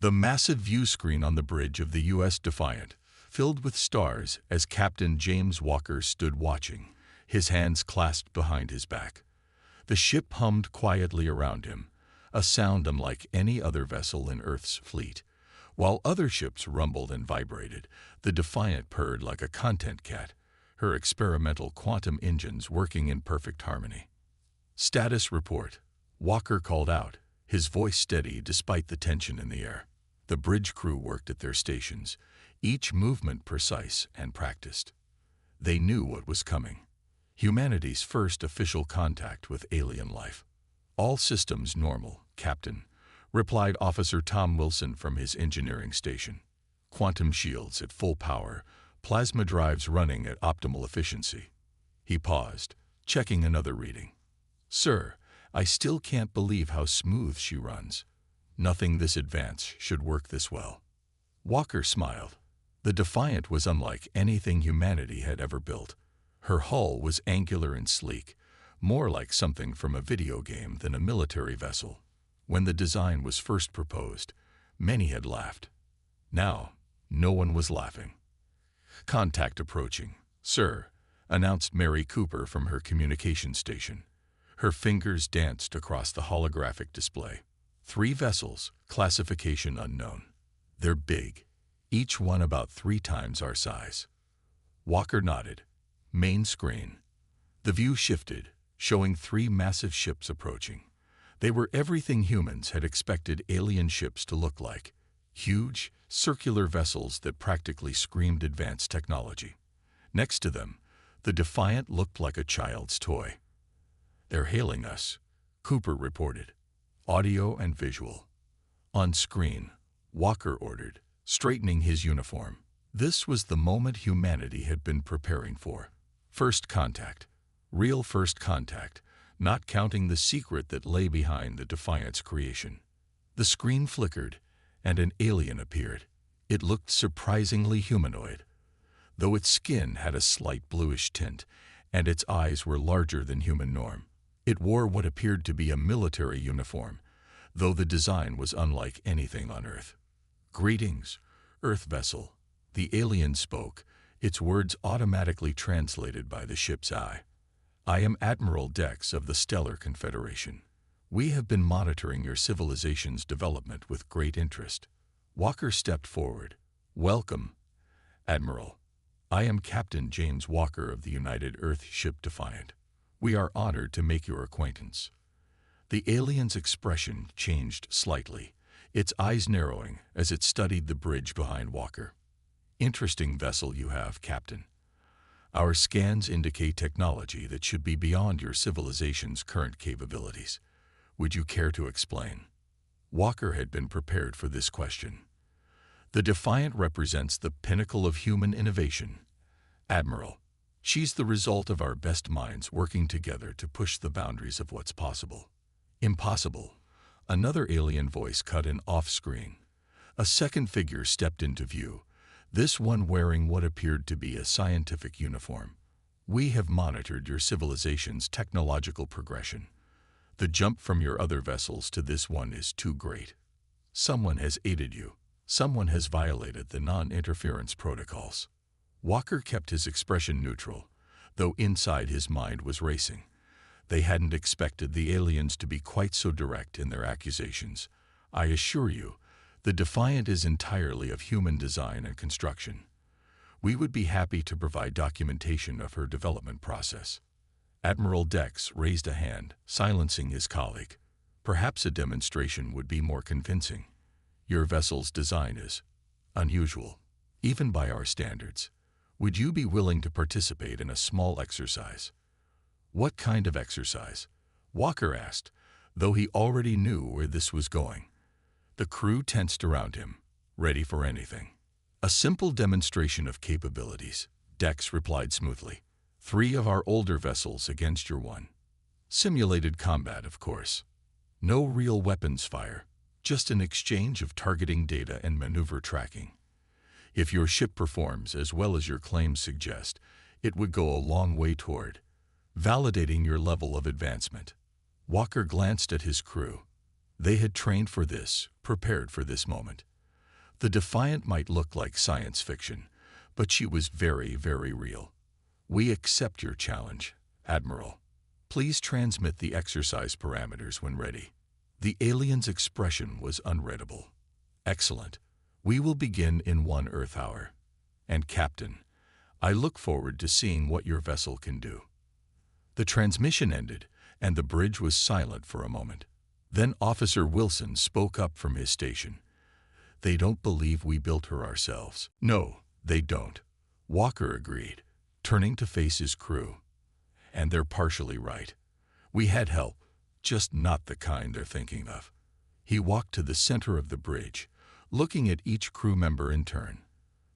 The massive view screen on the bridge of the U.S. Defiant filled with stars as Captain James Walker stood watching, his hands clasped behind his back. The ship hummed quietly around him, a sound unlike any other vessel in Earth's fleet. While other ships rumbled and vibrated, the Defiant purred like a content cat, her experimental quantum engines working in perfect harmony. "Status report," Walker called out, his voice steady despite the tension in the air. The bridge crew worked at their stations, each movement precise and practiced. They knew what was coming. Humanity's first official contact with alien life. "All systems normal, Captain," replied Officer Tom Wilson from his engineering station. "Quantum shields at full power, plasma drives running at optimal efficiency." He paused, checking another reading. "Sir, I still can't believe how smooth she runs. Nothing this advanced should work this well." Walker smiled. The Defiant was unlike anything humanity had ever built. Her hull was angular and sleek, more like something from a video game than a military vessel. When the design was first proposed, many had laughed. Now, no one was laughing. "Contact approaching, sir," announced Mary Cooper from her communication station. Her fingers danced across the holographic display. 3 vessels, classification unknown. They're big, each one about 3 times our size. Walker nodded. Main screen. The view shifted, showing 3 massive ships approaching. They were everything humans had expected alien ships to look like. Huge, circular vessels that practically screamed advanced technology. Next to them, the Defiant looked like a child's toy. "They're hailing us," Cooper reported. "Audio and visual." On screen, Walker ordered, straightening his uniform. This was the moment humanity had been preparing for. First contact. Real first contact, not counting the secret that lay behind the Defiant's creation. The screen flickered, and an alien appeared. It looked surprisingly humanoid, though its skin had a slight bluish tint, and its eyes were larger than human norm. It wore what appeared to be a military uniform, though the design was unlike anything on Earth. "Greetings, Earth vessel," the alien spoke, its words automatically translated by the ship's eye. "I am Admiral Dex of the Stellar Confederation. We have been monitoring your civilization's development with great interest." Walker stepped forward. "Welcome, Admiral. I am Captain James Walker of the United Earth ship Defiant. We are honored to make your acquaintance." The alien's expression changed slightly, its eyes narrowing as it studied the bridge behind Walker. "Interesting vessel you have, Captain. Our scans indicate technology that should be beyond your civilization's current capabilities. Would you care to explain?" Walker had been prepared for this question. "The Defiant represents the pinnacle of human innovation, Admiral. She's the result of our best minds working together to push the boundaries of what's possible." "Impossible," another alien voice cut in off-screen. A second figure stepped into view, this one wearing what appeared to be a scientific uniform. "We have monitored your civilization's technological progression. The jump from your other vessels to this one is too great. Someone has aided you. Someone has violated the non-interference protocols." Walker kept his expression neutral, though inside his mind was racing. They hadn't expected the aliens to be quite so direct in their accusations. "I assure you, the Defiant is entirely of human design and construction. We would be happy to provide documentation of her development process." Admiral Dex raised a hand, silencing his colleague. "Perhaps a demonstration would be more convincing. Your vessel's design is unusual, even by our standards. Would you be willing to participate in a small exercise?" "What kind of exercise?" Walker asked, though he already knew where this was going. The crew tensed around him, ready for anything. "A simple demonstration of capabilities," Dex replied smoothly. 3 of our older vessels against your one. Simulated combat, of course. No real weapons fire, just an exchange of targeting data and maneuver tracking. If your ship performs as well as your claims suggest, it would go a long way toward validating your level of advancement." Walker glanced at his crew. They had trained for this, prepared for this moment. The Defiant might look like science fiction, but she was very, very real. We accept your challenge, Admiral. Please transmit the exercise parameters when ready. The alien's expression was unreadable. Excellent. We will begin in 1 Earth hour. And Captain, I look forward to seeing what your vessel can do. The transmission ended, and the bridge was silent for a moment. Then Officer Wilson spoke up from his station. They don't believe we built her ourselves. No, they don't. Walker agreed, turning to face his crew. And they're partially right. We had help, just not the kind they're thinking of. He walked to the center of the bridge, looking at each crew member in turn.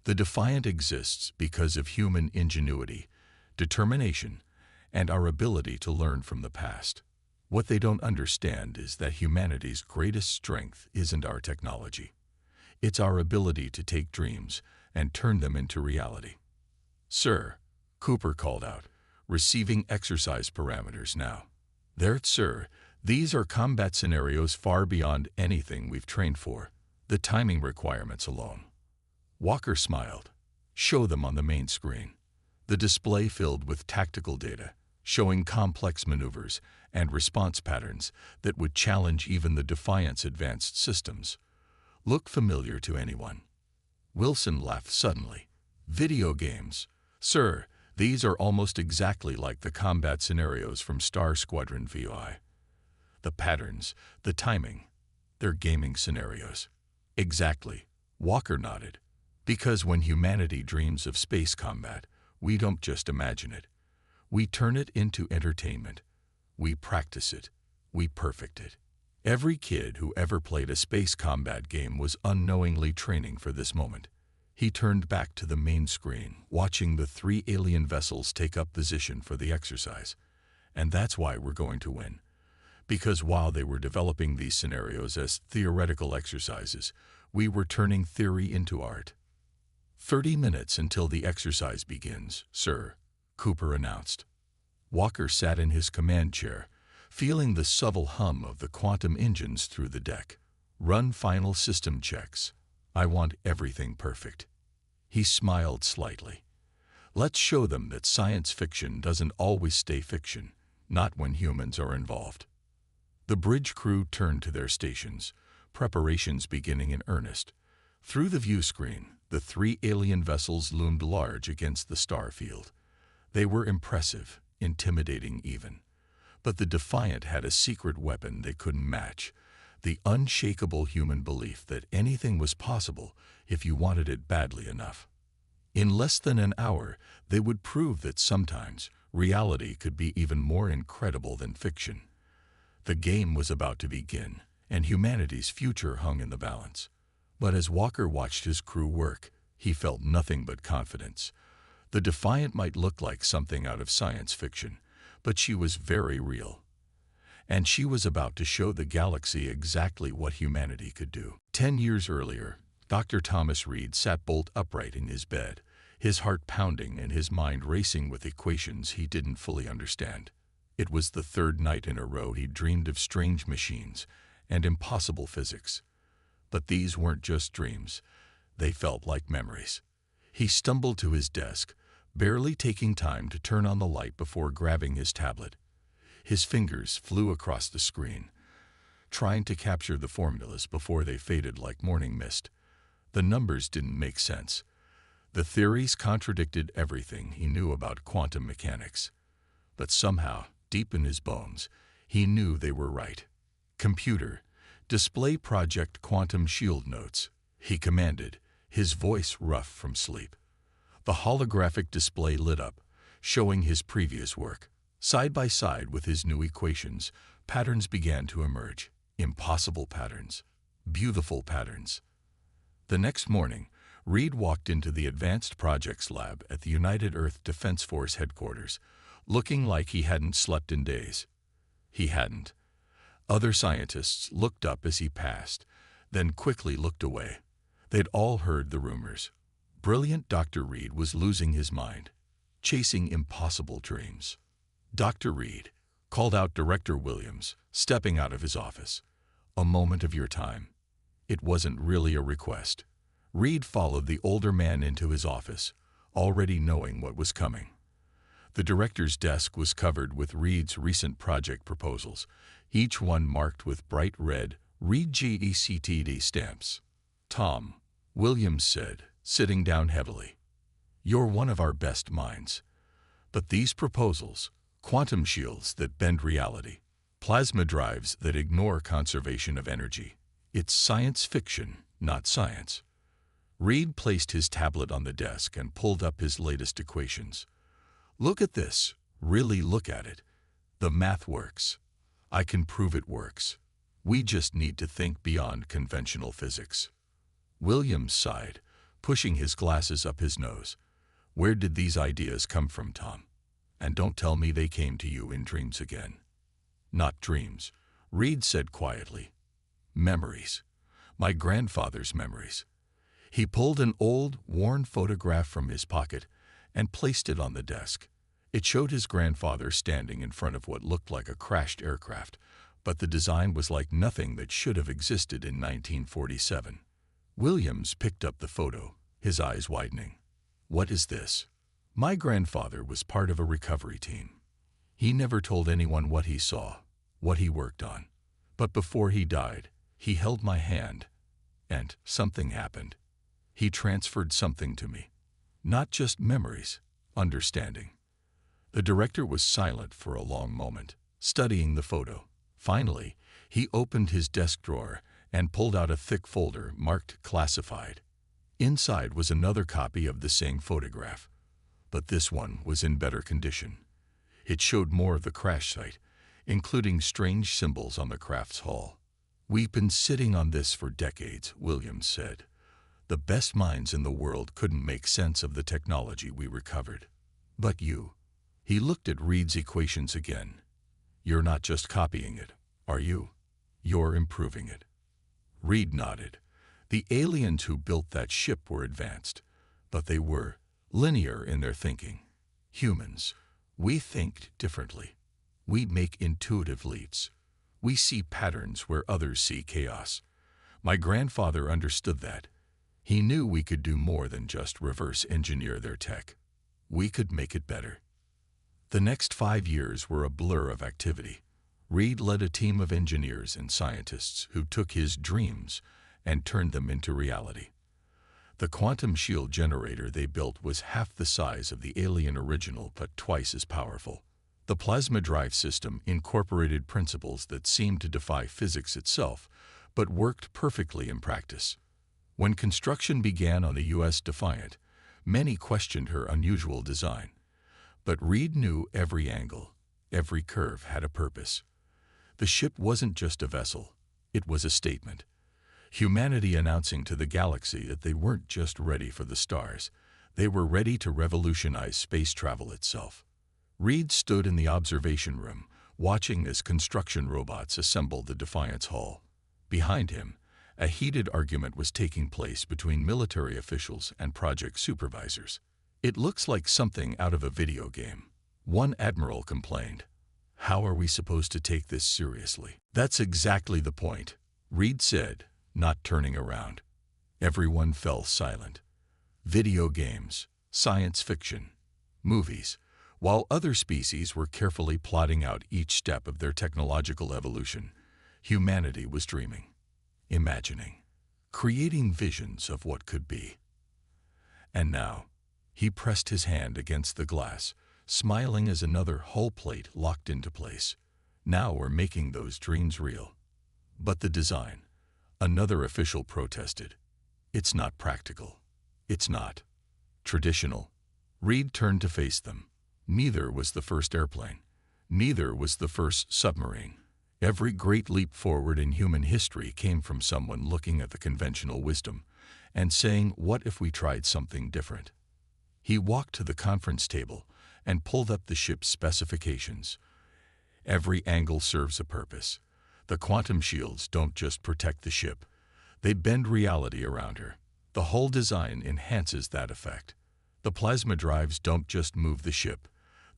The Defiant exists because of human ingenuity, determination, and our ability to learn from the past. What they don't understand is that humanity's greatest strength isn't our technology. It's our ability to take dreams and turn them into reality. Sir, Cooper called out, receiving exercise parameters now. There, sir, these are combat scenarios far beyond anything we've trained for. The timing requirements alone. Walker smiled. Show them on the main screen. The display filled with tactical data, showing complex maneuvers and response patterns that would challenge even the Defiant's advanced systems. Look familiar to anyone? Wilson laughed suddenly. Video games. Sir, these are almost exactly like the combat scenarios from Star Squadron VI. The patterns, the timing, they're gaming scenarios. Exactly. Walker nodded. Because when humanity dreams of space combat, we don't just imagine it. We turn it into entertainment. We practice it. We perfect it. Every kid who ever played a space combat game was unknowingly training for this moment. He turned back to the main screen, watching the 3 alien vessels take up position for the exercise. And that's why we're going to win. Because while they were developing these scenarios as theoretical exercises, we were turning theory into art. 30 minutes until the exercise begins, sir, Cooper announced. Walker sat in his command chair, feeling the subtle hum of the quantum engines through the deck. Run final system checks. I want everything perfect. He smiled slightly. Let's show them that science fiction doesn't always stay fiction, not when humans are involved. The bridge crew turned to their stations, preparations beginning in earnest. Through the view screen, the 3 alien vessels loomed large against the star field. They were impressive, intimidating even. But the Defiant had a secret weapon they couldn't match, the unshakable human belief that anything was possible if you wanted it badly enough. In less than an hour, they would prove that sometimes reality could be even more incredible than fiction. The game was about to begin, and humanity's future hung in the balance. But as Walker watched his crew work, he felt nothing but confidence. The Defiant might look like something out of science fiction, but she was very real. And she was about to show the galaxy exactly what humanity could do. 10 years earlier, Dr. Thomas Reed sat bolt upright in his bed, his heart pounding and his mind racing with equations he didn't fully understand. It was the 3rd night in a row he'd dreamed of strange machines and impossible physics. But these weren't just dreams. They felt like memories. He stumbled to his desk, barely taking time to turn on the light before grabbing his tablet. His fingers flew across the screen, trying to capture the formulas before they faded like morning mist. The numbers didn't make sense. The theories contradicted everything he knew about quantum mechanics. But somehow, deep in his bones, he knew they were right. Computer, display project quantum shield notes, he commanded, his voice rough from sleep. The holographic display lit up, showing his previous work. Side by side with his new equations, patterns began to emerge. Impossible patterns. Beautiful patterns. The next morning, Reed walked into the Advanced Projects Lab at the United Earth Defense Force headquarters, looking like he hadn't slept in days. He hadn't. Other scientists looked up as he passed, then quickly looked away. They'd all heard the rumors. Brilliant Dr. Reed was losing his mind, chasing impossible dreams. Dr. Reed, called out Director Williams, stepping out of his office. A moment of your time. It wasn't really a request. Reed followed the older man into his office, already knowing what was coming. The director's desk was covered with Reed's recent project proposals, each one marked with bright red Reed GECTD stamps. "Tom," Williams said, sitting down heavily, "you're one of our best minds. But these proposals, quantum shields that bend reality, plasma drives that ignore conservation of energy, it's science fiction, not science." Reed placed his tablet on the desk and pulled up his latest equations. "Look at this. Really look at it. The math works. I can prove it works. We just need to think beyond conventional physics." Williams sighed, pushing his glasses up his nose. "Where did these ideas come from, Tom? And don't tell me they came to you in dreams again." "Not dreams," Reed said quietly. "Memories. My grandfather's memories." He pulled an old, worn photograph from his pocket and placed it on the desk. It showed his grandfather standing in front of what looked like a crashed aircraft, but the design was like nothing that should have existed in 1947. Williams picked up the photo, his eyes widening. "What is this?" "My grandfather was part of a recovery team. He never told anyone what he saw, what he worked on. But before he died, he held my hand, and something happened. He transferred something to me. Not just memories, understanding." The director was silent for a long moment, studying the photo. Finally, he opened his desk drawer and pulled out a thick folder marked classified. Inside was another copy of the same photograph, but this one was in better condition. It showed more of the crash site, including strange symbols on the craft's hull. "We've been sitting on this for decades," Williams said. "The best minds in the world couldn't make sense of the technology we recovered. But you." He looked at Reed's equations again. "You're not just copying it, are you? You're improving it." Reed nodded. "The aliens who built that ship were advanced, but they were linear in their thinking. Humans, we think differently. We make intuitive leaps. We see patterns where others see chaos. My grandfather understood that. He knew we could do more than just reverse engineer their tech. We could make it better." The next 5 years were a blur of activity. Reed led a team of engineers and scientists who took his dreams and turned them into reality. The quantum shield generator they built was half the size of the alien original but twice as powerful. The plasma drive system incorporated principles that seemed to defy physics itself, but worked perfectly in practice. When construction began on the U.S. Defiant, many questioned her unusual design. But Reed knew every angle, every curve had a purpose. The ship wasn't just a vessel, it was a statement. Humanity announcing to the galaxy that they weren't just ready for the stars, they were ready to revolutionize space travel itself. Reed stood in the observation room, watching as construction robots assembled the Defiant's hull. Behind him, a heated argument was taking place between military officials and project supervisors. "It looks like something out of a video game," one admiral complained. "How are we supposed to take this seriously?" "That's exactly the point," Reed said, not turning around. Everyone fell silent. Video games, science fiction, movies, while other species were carefully plotting out each step of their technological evolution, humanity was dreaming, imagining, creating visions of what could be. And now, he pressed his hand against the glass, smiling as another hull plate locked into place. "Now we're making those dreams real." "But the design," another official protested. "It's not practical. It's not traditional." Reed turned to face them. Neither was the first airplane. Neither was the first submarine. Every great leap forward in human history came from someone looking at the conventional wisdom and saying, "What if we tried something different?" He walked to the conference table and pulled up the ship's specifications. Every angle serves a purpose. The quantum shields don't just protect the ship. They bend reality around her. The hull design enhances that effect. The plasma drives don't just move the ship.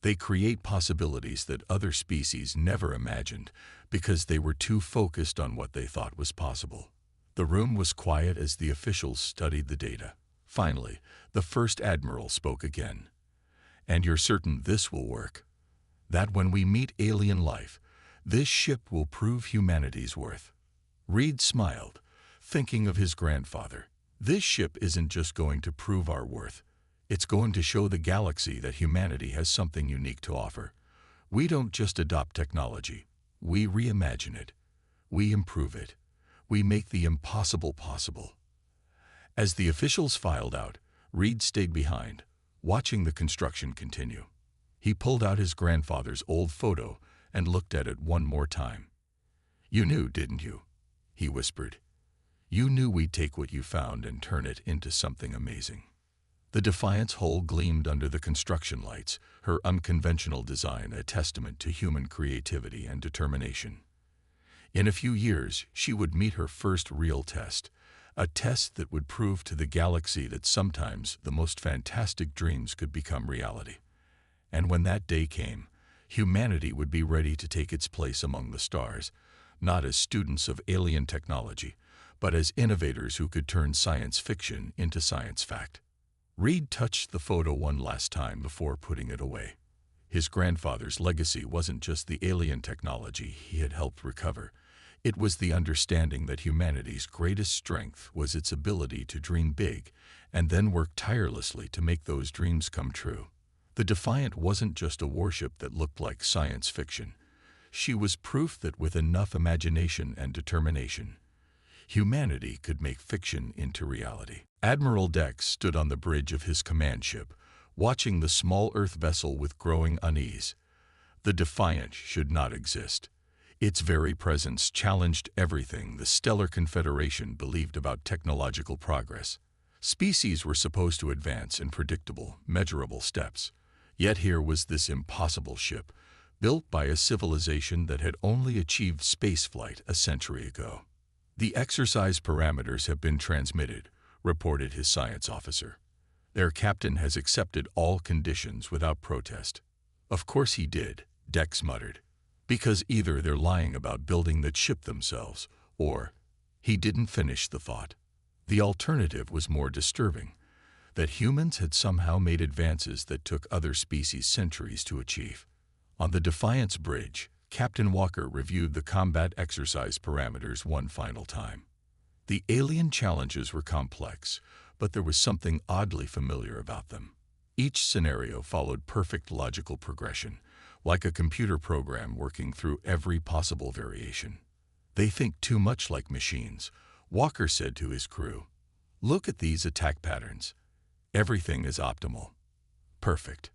They create possibilities that other species never imagined because they were too focused on what they thought was possible. The room was quiet as the officials studied the data. Finally, the first admiral spoke again. "And you're certain this will work? That when we meet alien life, this ship will prove humanity's worth?" Reed smiled, thinking of his grandfather. "This ship isn't just going to prove our worth. It's going to show the galaxy that humanity has something unique to offer. We don't just adopt technology. We reimagine it. We improve it. We make the impossible possible." As the officials filed out, Reed stayed behind, watching the construction continue. He pulled out his grandfather's old photo and looked at it one more time. "You knew, didn't you?" he whispered. "You knew we'd take what you found and turn it into something amazing." The Defiant's hull gleamed under the construction lights, her unconventional design a testament to human creativity and determination. In a few years, she would meet her first real test, a test that would prove to the galaxy that sometimes the most fantastic dreams could become reality. And when that day came, humanity would be ready to take its place among the stars, not as students of alien technology, but as innovators who could turn science fiction into science fact. Reed touched the photo one last time before putting it away. His grandfather's legacy wasn't just the alien technology he had helped recover. It was the understanding that humanity's greatest strength was its ability to dream big and then work tirelessly to make those dreams come true. The Defiant wasn't just a warship that looked like science fiction. She was proof that with enough imagination and determination, humanity could make fiction into reality. Admiral Dex stood on the bridge of his command ship, watching the small Earth vessel with growing unease. The Defiant should not exist. Its very presence challenged everything the Stellar Confederation believed about technological progress. Species were supposed to advance in predictable, measurable steps. Yet here was this impossible ship, built by a civilization that had only achieved spaceflight a century ago. "The exercise parameters have been transmitted," reported his science officer. "Their captain has accepted all conditions without protest." "Of course he did," Dex muttered. "Because either they're lying about building the ship themselves, or—" He didn't finish the thought. The alternative was more disturbing, that humans had somehow made advances that took other species centuries to achieve. On the Defiant's bridge, Captain Walker reviewed the combat exercise parameters one final time. The alien challenges were complex, but there was something oddly familiar about them. Each scenario followed perfect logical progression, like a computer program working through every possible variation. "They think too much like machines," Walker said to his crew. "Look at these attack patterns. Everything is optimal. Perfect.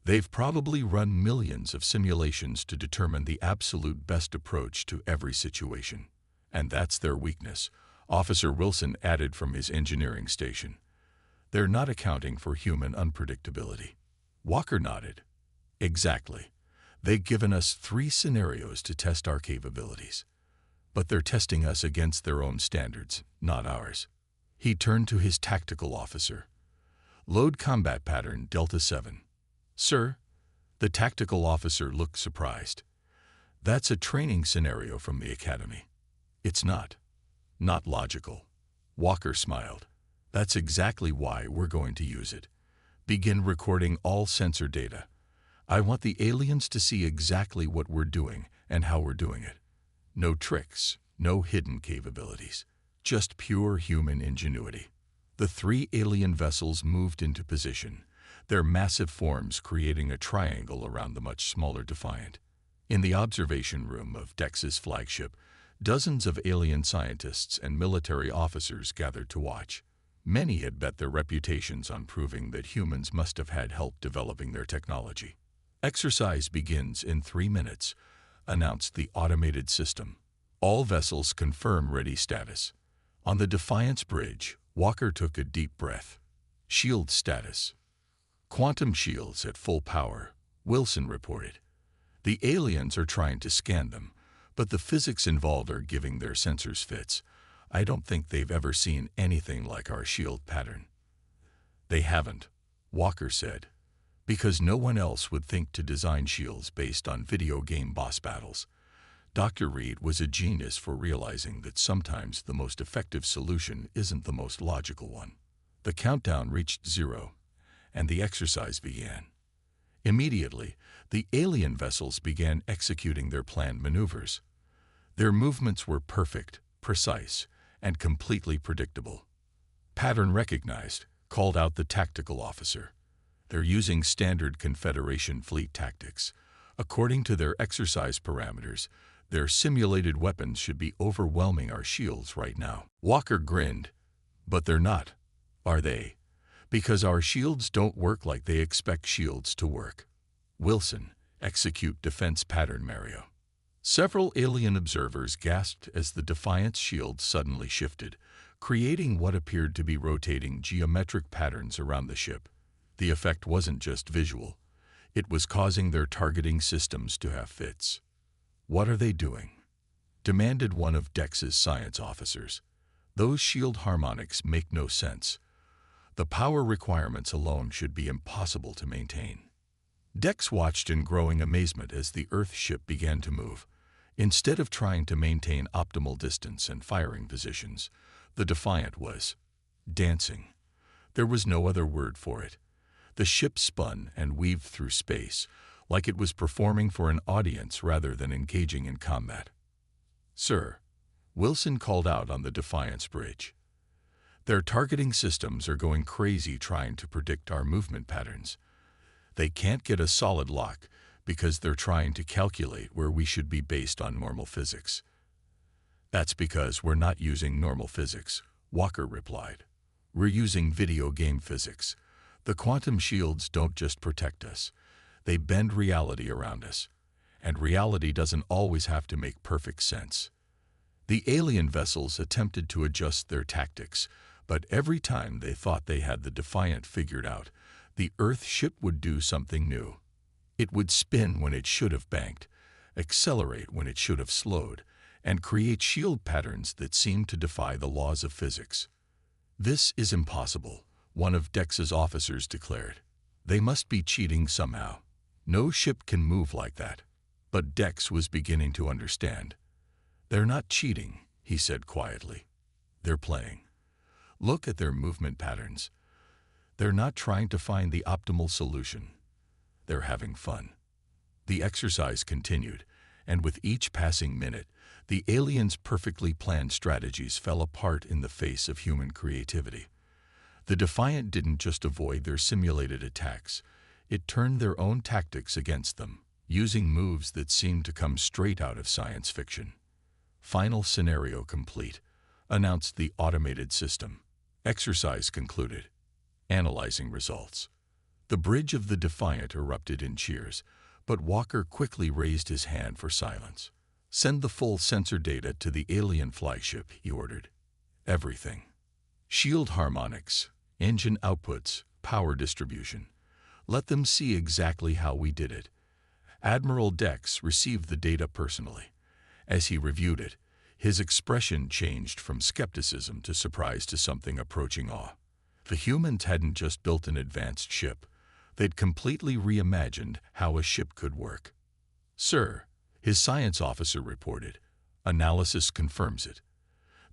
They've probably run millions of simulations to determine the absolute best approach to every situation. And that's their weakness," Officer Wilson added from his engineering station. "They're not accounting for human unpredictability." Walker nodded. "Exactly. They've given us 3 scenarios to test our capabilities. But they're testing us against their own standards, not ours." He turned to his tactical officer. "Load combat pattern Delta 7. "Sir?" The tactical officer looked surprised. "That's a training scenario from the Academy." "It's not. Not logical." Walker smiled. "That's exactly why we're going to use it. Begin recording all sensor data. I want the aliens to see exactly what we're doing and how we're doing it. No tricks, no hidden capabilities. Just pure human ingenuity." The 3 alien vessels moved into position, their massive forms creating a triangle around the much smaller Defiant. In the observation room of Dex's flagship, dozens of alien scientists and military officers gathered to watch. Many had bet their reputations on proving that humans must have had help developing their technology. "Exercise begins in 3 minutes," announced the automated system. "All vessels confirm ready status." On the Defiant's bridge, Walker took a deep breath. "Shield status. Quantum shields at full power," Wilson reported. "The aliens are trying to scan them, but the physics involved are giving their sensors fits. I don't think they've ever seen anything like our shield pattern." "They haven't," Walker said. because no one else would think to design shields based on video game boss battles. Dr. Reed was a genius for realizing that sometimes the most effective solution isn't the most logical one. The countdown reached 0, and the exercise began. Immediately, the alien vessels began executing their planned maneuvers. Their movements were perfect, precise, and completely predictable. "Pattern recognized," called out the tactical officer. "They're using standard Confederation fleet tactics. According to their exercise parameters, their simulated weapons should be overwhelming our shields right now." Walker grinned. "But they're not, are they? Because our shields don't work like they expect shields to work." "Wilson, execute defense pattern, Mario." Several alien observers gasped as the Defiant's shield suddenly shifted, creating what appeared to be rotating geometric patterns around the ship. The effect wasn't just visual. It was causing their targeting systems to have fits. "What are they doing?" demanded one of Dex's science officers. "Those shield harmonics make no sense. The power requirements alone should be impossible to maintain." Dex watched in growing amazement as the Earth ship began to move. Instead of trying to maintain optimal distance and firing positions, the Defiant was dancing. There was no other word for it. The ship spun and weaved through space, like it was performing for an audience rather than engaging in combat. "Sir," Wilson called out on the Defiant's bridge. "Their targeting systems are going crazy trying to predict our movement patterns. They can't get a solid lock because they're trying to calculate where we should be based on normal physics." "That's because we're not using normal physics," Walker replied. "We're using video game physics. The quantum shields don't just protect us. They bend reality around us. And reality doesn't always have to make perfect sense." The alien vessels attempted to adjust their tactics, but every time they thought they had the Defiant figured out, the Earth ship would do something new. It would spin when it should have banked, accelerate when it should have slowed, and create shield patterns that seemed to defy the laws of physics. "This is impossible," one of Dex's officers declared. "They must be cheating somehow. No ship can move like that." But Dex was beginning to understand. "They're not cheating," he said quietly. "They're playing. Look at their movement patterns. They're not trying to find the optimal solution. They're having fun." The exercise continued, and with each passing minute, the aliens' perfectly planned strategies fell apart in the face of human creativity. The Defiant didn't just avoid their simulated attacks, it turned their own tactics against them, using moves that seemed to come straight out of science fiction. "Final scenario complete," announced the automated system. Exercise concluded. Analyzing results. The bridge of the Defiant erupted in cheers, but Walker quickly raised his hand for silence. "Send the full sensor data to the alien flagship," he ordered. "Everything. Shield harmonics, engine outputs, power distribution. Let them see exactly how we did it." Admiral Dex received the data personally. As he reviewed it, his expression changed from skepticism to surprise to something approaching awe. The humans hadn't just built an advanced ship. They'd completely reimagined how a ship could work. "Sir," his science officer reported, "analysis confirms it.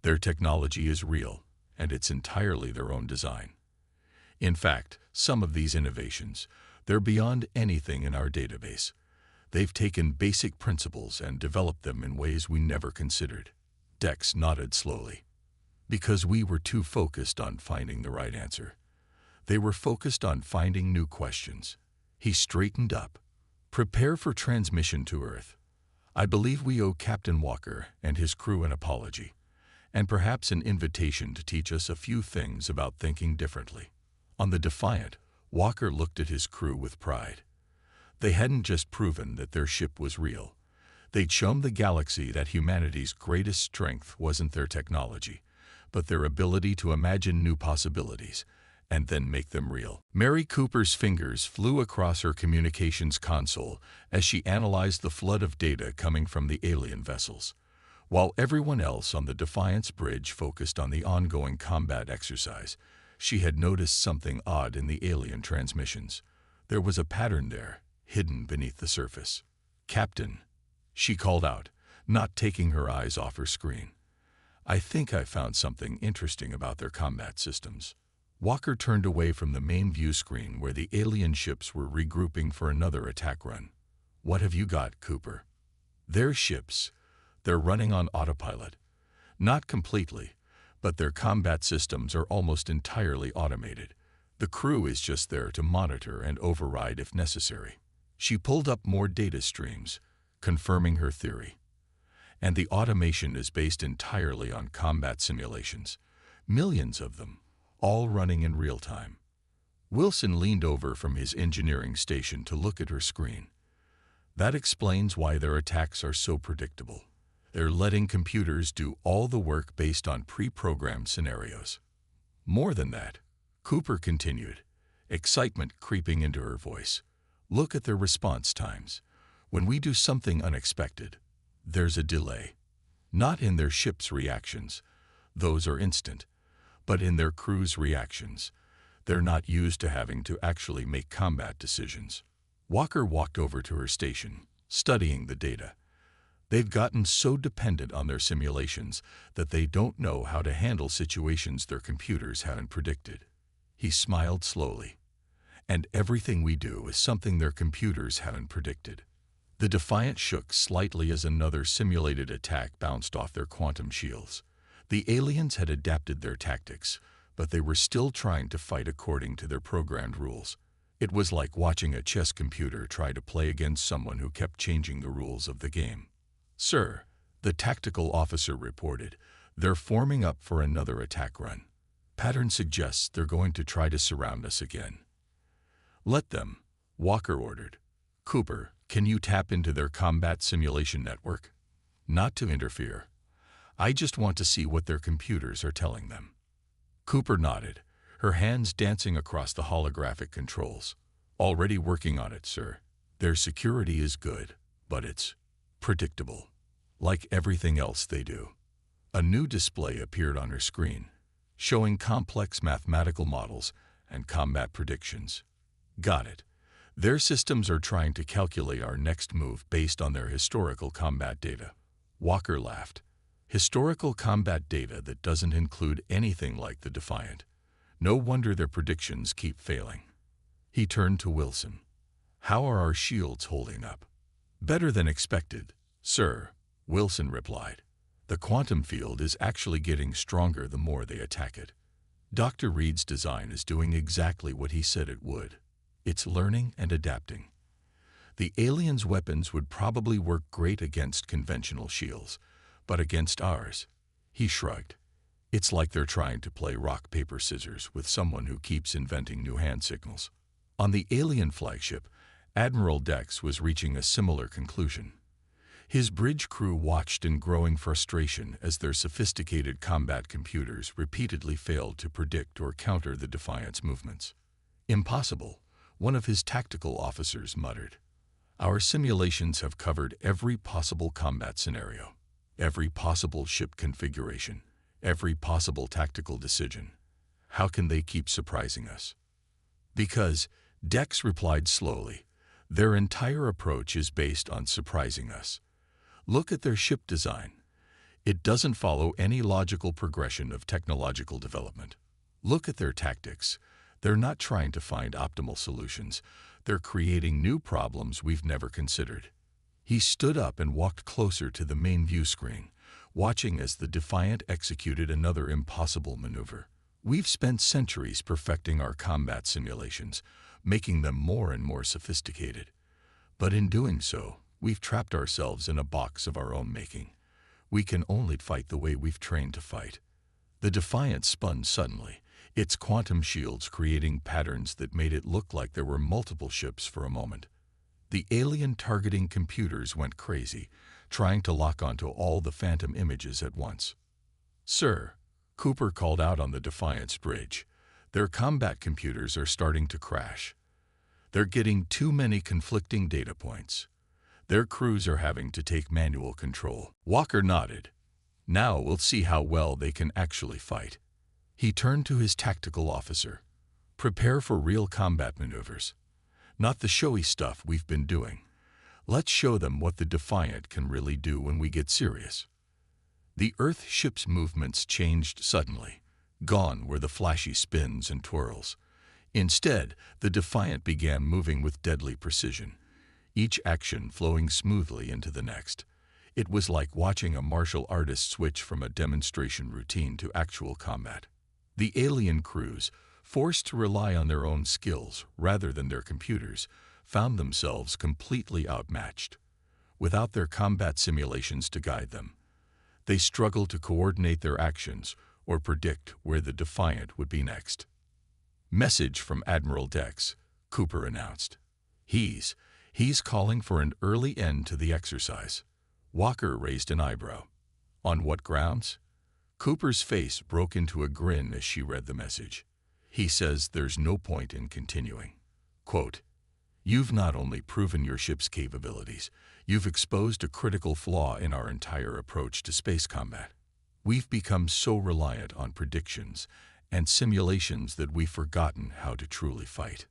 Their technology is real, and it's entirely their own design. In fact, some of these innovations, they're beyond anything in our database. They've taken basic principles and developed them in ways we never considered." Dex nodded slowly. "Because we were too focused on finding the right answer. They were focused on finding new questions." He straightened up. "Prepare for transmission to Earth. I believe we owe Captain Walker and his crew an apology, and perhaps an invitation to teach us a few things about thinking differently." On the Defiant, Walker looked at his crew with pride. They hadn't just proven that their ship was real. They'd shown the galaxy that humanity's greatest strength wasn't their technology, but their ability to imagine new possibilities and then make them real. Mary Cooper's fingers flew across her communications console as she analyzed the flood of data coming from the alien vessels. While everyone else on the Defiant's bridge focused on the ongoing combat exercise, she had noticed something odd in the alien transmissions. There was a pattern there, hidden beneath the surface. "Captain," she called out, not taking her eyes off her screen. "I think I found something interesting about their combat systems." Walker turned away from the main view screen where the alien ships were regrouping for another attack run. "What have you got, Cooper?" "Their ships. They're running on autopilot. Not completely, but their combat systems are almost entirely automated. The crew is just there to monitor and override if necessary." She pulled up more data streams, confirming her theory. "And the automation is based entirely on combat simulations. Millions of them, all running in real time." Wilson leaned over from his engineering station to look at her screen. "That explains why their attacks are so predictable. They're letting computers do all the work based on pre-programmed scenarios." "More than that," Cooper continued, excitement creeping into her voice. "Look at their response times. When we do something unexpected, there's a delay. Not in their ship's reactions. Those are instant. But in their crew's reactions. They're not used to having to actually make combat decisions." Walker walked over to her station, studying the data. "They've gotten so dependent on their simulations that they don't know how to handle situations their computers haven't predicted." He smiled slowly. "And everything we do is something their computers haven't predicted." The Defiant shook slightly as another simulated attack bounced off their quantum shields. The aliens had adapted their tactics, but they were still trying to fight according to their programmed rules. It was like watching a chess computer try to play against someone who kept changing the rules of the game. "Sir," the tactical officer reported, "they're forming up for another attack run. Pattern suggests they're going to try to surround us again." "Let them," Walker ordered. "Cooper, can you tap into their combat simulation network?" "Not to interfere. I just want to see what their computers are telling them." Cooper nodded, her hands dancing across the holographic controls. "Already working on it, sir. Their security is good, but it's predictable, like everything else they do." A new display appeared on her screen, showing complex mathematical models and combat predictions. "Got it. Their systems are trying to calculate our next move based on their historical combat data." Walker laughed. "Historical combat data that doesn't include anything like the Defiant. No wonder their predictions keep failing." He turned to Wilson. "How are our shields holding up?" "Better than expected, sir," Wilson replied. "The quantum field is actually getting stronger the more they attack it. Dr. Reed's design is doing exactly what he said it would. It's learning and adapting. The aliens' weapons would probably work great against conventional shields, but against ours," he shrugged. "It's like they're trying to play rock, paper, scissors with someone who keeps inventing new hand signals." On the alien flagship, Admiral Dex was reaching a similar conclusion. His bridge crew watched in growing frustration as their sophisticated combat computers repeatedly failed to predict or counter the Defiant's movements. "Impossible," one of his tactical officers muttered. "Our simulations have covered every possible combat scenario, every possible ship configuration, every possible tactical decision. How can they keep surprising us?" "Because," Dex replied slowly, "their entire approach is based on surprising us. Look at their ship design. It doesn't follow any logical progression of technological development. Look at their tactics. They're not trying to find optimal solutions. They're creating new problems we've never considered." He stood up and walked closer to the main view screen, watching as the Defiant executed another impossible maneuver. "We've spent centuries perfecting our combat simulations, making them more and more sophisticated. But in doing so, we've trapped ourselves in a box of our own making. We can only fight the way we've trained to fight." The Defiant spun suddenly, its quantum shields creating patterns that made it look like there were multiple ships for a moment. The alien targeting computers went crazy, trying to lock onto all the phantom images at once. "Sir," Cooper called out on the Defiant's bridge, "their combat computers are starting to crash. They're getting too many conflicting data points. Their crews are having to take manual control." Walker nodded. "Now we'll see how well they can actually fight." He turned to his tactical officer. "Prepare for real combat maneuvers. not the showy stuff we've been doing. Let's show them what the Defiant can really do when we get serious. The Earth ship's movements changed suddenly. Gone were the flashy spins and twirls. Instead, the Defiant began moving with deadly precision, each action flowing smoothly into the next. It was like watching a martial artist switch from a demonstration routine to actual combat. The alien crews, forced to rely on their own skills rather than their computers, found themselves completely outmatched. Without their combat simulations to guide them, they struggled to coordinate their actions or predict where the Defiant would be next. "Message from Admiral Dex," Cooper announced. He's calling for an early end to the exercise." Walker raised an eyebrow. "On what grounds?" Cooper's face broke into a grin as she read the message. "He says there's no point in continuing. Quote, you've not only proven your ship's capabilities, you've exposed a critical flaw in our entire approach to space combat. We've become so reliant on predictions and simulations that we've forgotten how to truly fight."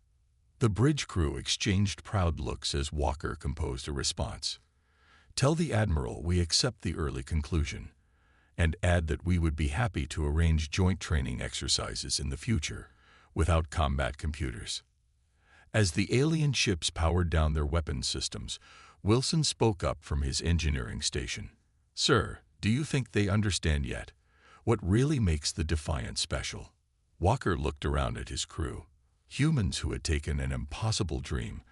The bridge crew exchanged proud looks as Walker composed a response. "Tell the Admiral we accept the early conclusion, and add that we would be happy to arrange joint training exercises in the future without combat computers." As the alien ships powered down their weapons systems, Wilson spoke up from his engineering station. "Sir, do you think they understand yet what really makes the Defiant special?" Walker looked around at his crew, humans who had taken an impossible dream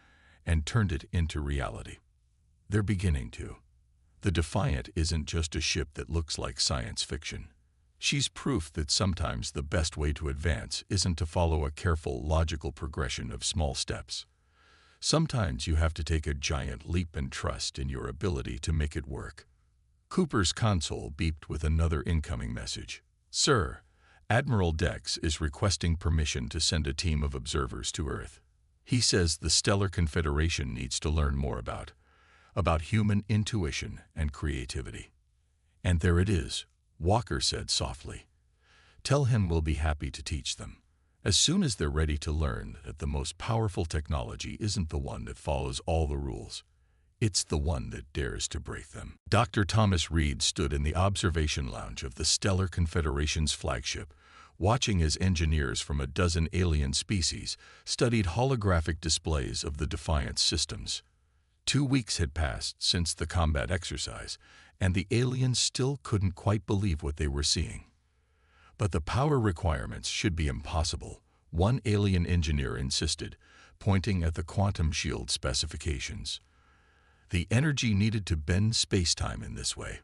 and turned it into reality. "They're beginning to. The Defiant isn't just a ship that looks like science fiction. She's proof that sometimes the best way to advance isn't to follow a careful, logical progression of small steps. Sometimes you have to take a giant leap and trust in your ability to make it work." Cooper's console beeped with another incoming message. "Sir, Admiral Dex is requesting permission to send a team of observers to Earth. He says the Stellar Confederation needs to learn more about human intuition and creativity." "And there it is," Walker said softly. "Tell him we'll be happy to teach them, as soon as they're ready to learn that the most powerful technology isn't the one that follows all the rules. It's the one that dares to break them." Dr. Thomas Reed stood in the observation lounge of the Stellar Confederation's flagship, watching as engineers from a dozen alien species studied holographic displays of the Defiant systems. 2 weeks had passed since the combat exercise, and the aliens still couldn't quite believe what they were seeing. "But the power requirements should be impossible," one alien engineer insisted, pointing at the quantum shield specifications. "The energy needed to bend space-time in this way."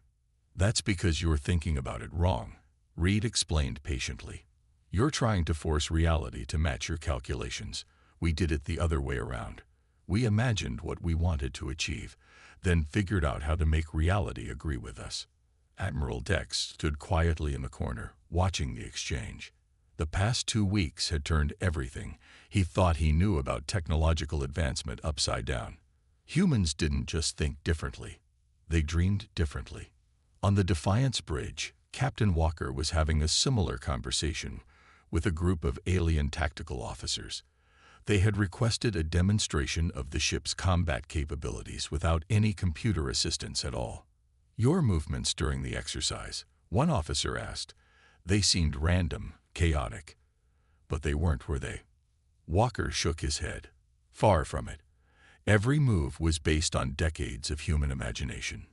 "That's because you're thinking about it wrong," Reed explained patiently. "You're trying to force reality to match your calculations. We did it the other way around. We imagined what we wanted to achieve, then figured out how to make reality agree with us." Admiral Dex stood quietly in the corner, watching the exchange. The past 2 weeks had turned everything he thought he knew about technological advancement upside down. Humans didn't just think differently, they dreamed differently. On the Defiance bridge, Captain Walker was having a similar conversation with a group of alien tactical officers. They had requested a demonstration of the ship's combat capabilities without any computer assistance at all. "Your movements during the exercise," one officer asked. "They seemed random, chaotic. But they weren't, were they?" Walker shook his head. "Far from it. Every move was based on decades of human imagination.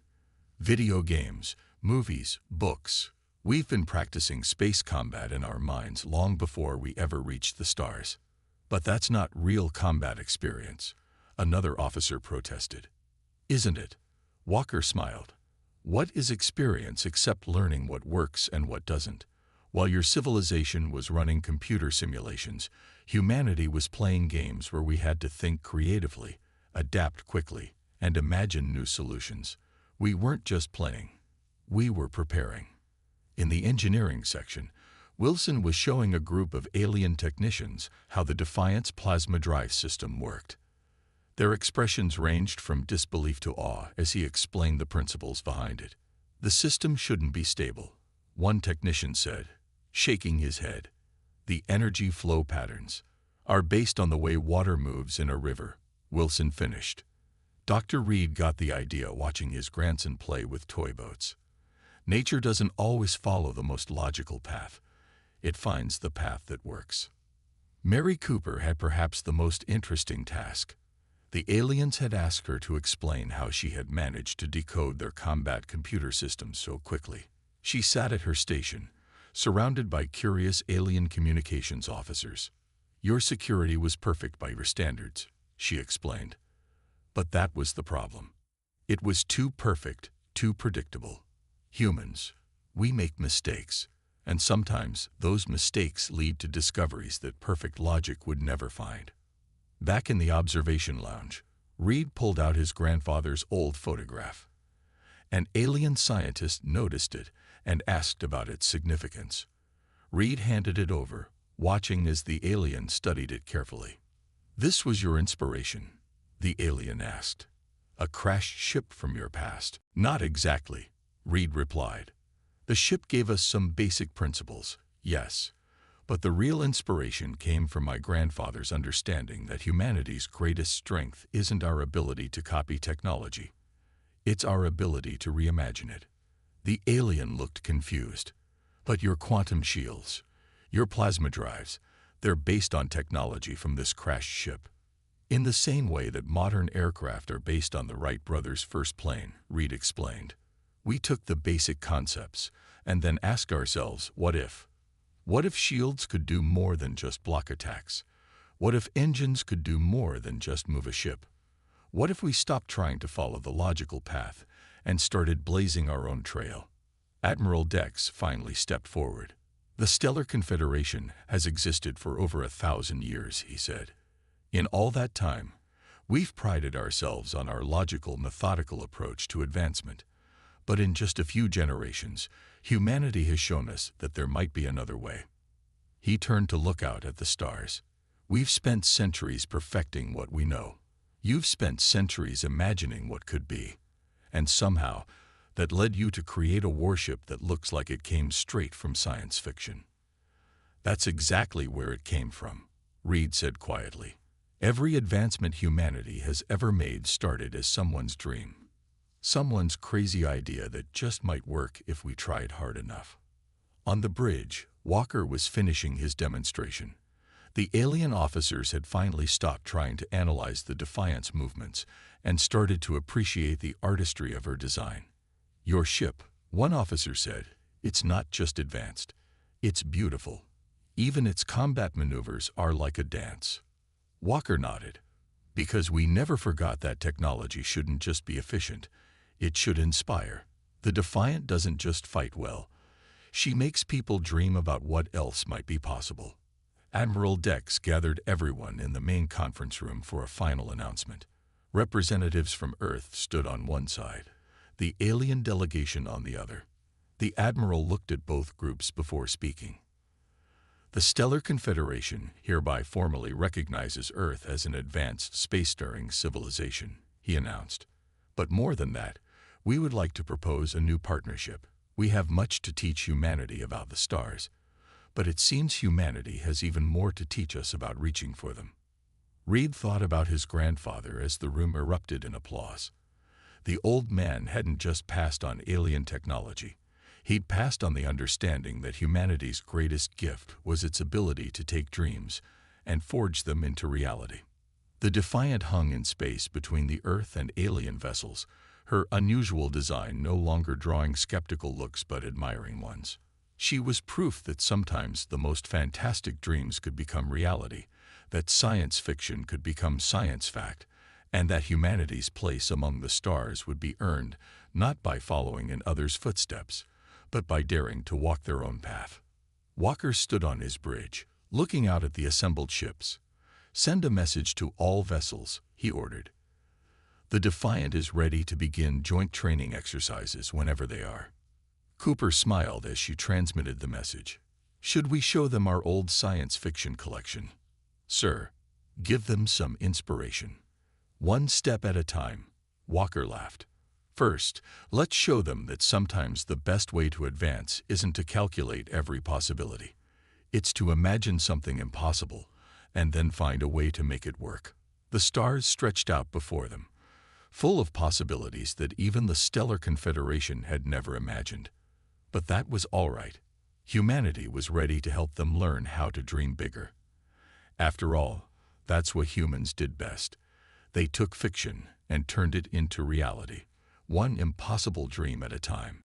Video games, movies, books. We've been practicing space combat in our minds long before we ever reached the stars." "But that's not real combat experience," another officer protested. "Isn't it?" Walker smiled. "What is experience except learning what works and what doesn't? While your civilization was running computer simulations, humanity was playing games where we had to think creatively, adapt quickly, and imagine new solutions. We weren't just playing. We were preparing." In the engineering section, Wilson was showing a group of alien technicians how the Defiant's plasma drive system worked. Their expressions ranged from disbelief to awe as he explained the principles behind it. "The system shouldn't be stable," one technician said, shaking his head. "The energy flow patterns are based on the way water moves in a river. Wilson finished. Dr. Reed got the idea watching his grandson play with toy boats. Nature doesn't always follow the most logical path. It finds the path that works. Mary Cooper had perhaps the most interesting task. The aliens had asked her to explain how she had managed to decode their combat computer systems so quickly. She sat at her station, surrounded by curious alien communications officers. "Your security was perfect by your standards," she explained. But that was the problem. It was too perfect, too predictable. Humans, we make mistakes, and sometimes those mistakes lead to discoveries that perfect logic would never find. Back in the observation lounge, Reed pulled out his grandfather's old photograph. An alien scientist noticed it and asked about its significance. Reed handed it over, watching as the alien studied it carefully. "This was your inspiration?" the alien asked. "A crashed ship from your past?" "Not exactly," Reed replied. "The ship gave us some basic principles, yes, but the real inspiration came from my grandfather's understanding that humanity's greatest strength isn't our ability to copy technology. It's our ability to reimagine it." The alien looked confused. "But your quantum shields, your plasma drives, they're based on technology from this crashed ship." "In the same way that modern aircraft are based on the Wright brothers' first plane," Reed explained. "We took the basic concepts and then asked ourselves, what if? What if shields could do more than just block attacks? What if engines could do more than just move a ship? What if we stopped trying to follow the logical path and started blazing our own trail?" Admiral Dex finally stepped forward. "The Stellar Confederation has existed for over 1,000 years," he said. "In all that time, we've prided ourselves on our logical, methodical approach to advancement. But in just a few generations, humanity has shown us that there might be another way." He turned to look out at the stars. "We've spent centuries perfecting what we know. You've spent centuries imagining what could be. And somehow, that led you to create a warship that looks like it came straight from science fiction." "That's exactly where it came from," Reed said quietly. "Every advancement humanity has ever made started as someone's dream. Someone's crazy idea that just might work if we tried hard enough." On the bridge, Walker was finishing his demonstration. The alien officers had finally stopped trying to analyze the Defiant's movements and started to appreciate the artistry of her design. "Your ship," one officer said, "it's not just advanced. It's beautiful. Even its combat maneuvers are like a dance." Walker nodded. "Because we never forgot that technology shouldn't just be efficient. It should inspire. The Defiant doesn't just fight well. She makes people dream about what else might be possible." Admiral Dex gathered everyone in the main conference room for a final announcement. Representatives from Earth stood on one side, the alien delegation on the other. The Admiral looked at both groups before speaking. "The Stellar Confederation hereby formally recognizes Earth as an advanced spacefaring civilization," he announced. "But more than that, we would like to propose a new partnership. We have much to teach humanity about the stars, but it seems humanity has even more to teach us about reaching for them." Reed thought about his grandfather as the room erupted in applause. The old man hadn't just passed on alien technology. He'd passed on the understanding that humanity's greatest gift was its ability to take dreams and forge them into reality. The Defiant hung in space between the Earth and alien vessels, her unusual design no longer drawing skeptical looks but admiring ones. She was proof that sometimes the most fantastic dreams could become reality, that science fiction could become science fact, and that humanity's place among the stars would be earned not by following in others' footsteps, but by daring to walk their own path. Walker stood on his bridge, looking out at the assembled ships. "Send a message to all vessels," he ordered. "The Defiant is ready to begin joint training exercises whenever they are." Cooper smiled as she transmitted the message. "Should we show them our old science fiction collection?" "Sir, give them some inspiration." "One step at a time," Walker laughed. "First, let's show them that sometimes the best way to advance isn't to calculate every possibility. It's to imagine something impossible and then find a way to make it work." The stars stretched out before them, full of possibilities that even the Stellar Confederation had never imagined. But that was all right. Humanity was ready to help them learn how to dream bigger. After all, that's what humans did best. They took fiction and turned it into reality, one impossible dream at a time.